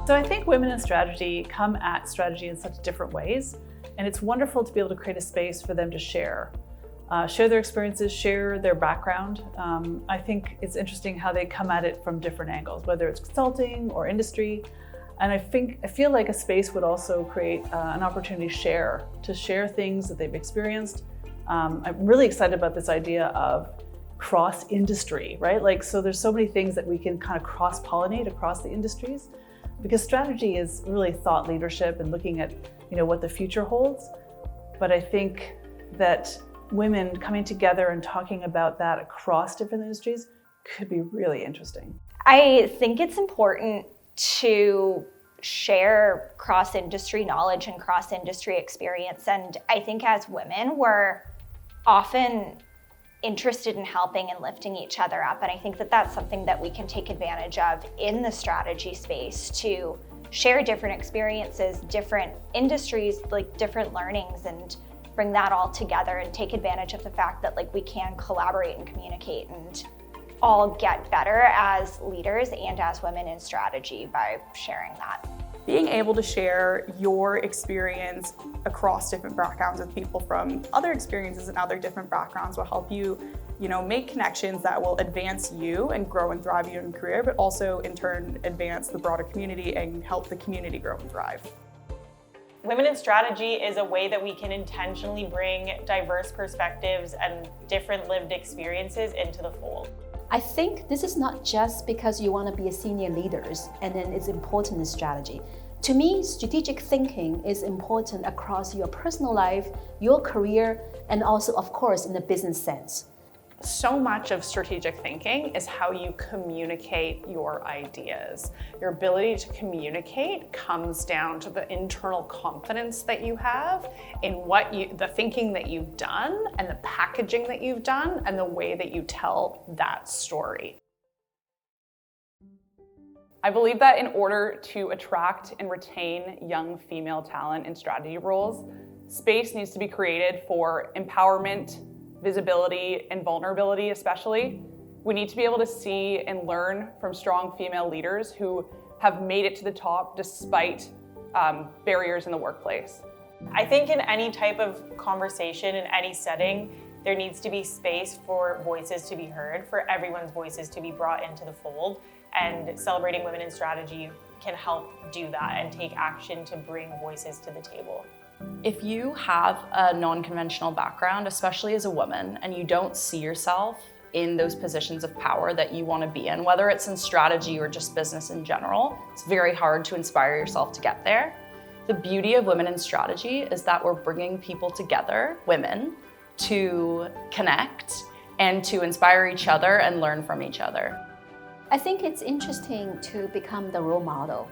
So I think women in strategy come at strategy in such different ways, and it's wonderful to be able to create a space for them to share their experiences, share their background. I think it's interesting how they come at it from different angles, whether it's consulting or industry. And I feel like a space would also create an opportunity to share things that they've experienced. I'm really excited about this idea of cross-industry, right? So there's so many things that we can kind of cross-pollinate across the industries, because strategy is really thought leadership and looking at, what the future holds. But I think that women coming together and talking about that across different industries could be really interesting. I think it's important to share cross-industry knowledge and cross-industry experience. And I think as women, we're often interested in helping and lifting each other up. And I think that that's something that we can take advantage of in the strategy space, to share different experiences, different industries, different learnings, and bring that all together and take advantage of the fact that we can collaborate and communicate and all get better as leaders and as women in strategy by sharing that. Being able to share your experience across different backgrounds with people from other experiences and other different backgrounds will help you, make connections that will advance you and grow and thrive in your career, but also in turn advance the broader community and help the community grow and thrive. Women in Strategy is a way that we can intentionally bring diverse perspectives and different lived experiences into the fold. I think this is not just because you want to be a senior leaders and then it's important in strategy. To me, strategic thinking is important across your personal life, your career, and also, of course, in the business sense. So much of strategic thinking is how you communicate your ideas. Your ability to communicate comes down to the internal confidence that you have in the thinking that you've done and the packaging that you've done and the way that you tell that story. I believe that in order to attract and retain young female talent in strategy roles, space needs to be created for empowerment, visibility, and vulnerability especially. We need to be able to see and learn from strong female leaders who have made it to the top despite barriers in the workplace. I think in any type of conversation, in any setting, there needs to be space for voices to be heard, for everyone's voices to be brought into the fold, and celebrating women in strategy can help do that and take action to bring voices to the table. If you have a non-conventional background, especially as a woman, and you don't see yourself in those positions of power that you want to be in, whether it's in strategy or just business in general, it's very hard to inspire yourself to get there. The beauty of Women in Strategy is that we're bringing people together, women, to connect and to inspire each other and learn from each other. I think it's interesting to become the role model.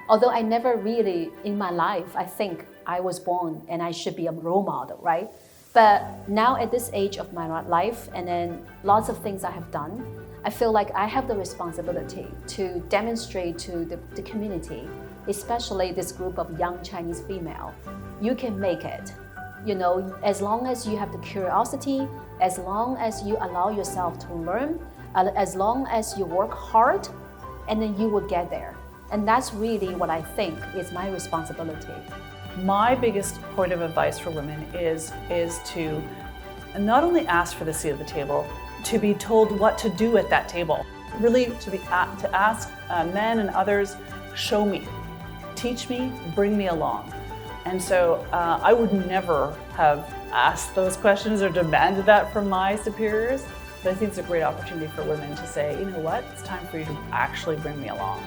Although I never really, in my life, I think I was born and I should be a role model, right? But now at this age of my life, and then lots of things I have done, I feel like I have the responsibility to demonstrate to the community, especially this group of young Chinese female, you can make it. As long as you have the curiosity, as long as you allow yourself to learn, as long as you work hard, and then you will get there. And that's really what I think is my responsibility. My biggest point of advice for women is to not only ask for the seat at the table, to be told what to do at that table. Really to ask men and others, show me, teach me, bring me along. And so I would never have asked those questions or demanded that from my superiors, but I think it's a great opportunity for women to say, you know what, it's time for you to actually bring me along.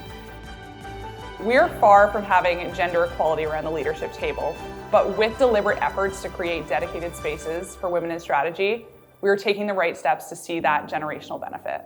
We're far from having gender equality around the leadership table, but with deliberate efforts to create dedicated spaces for women in strategy, we're taking the right steps to see that generational benefit.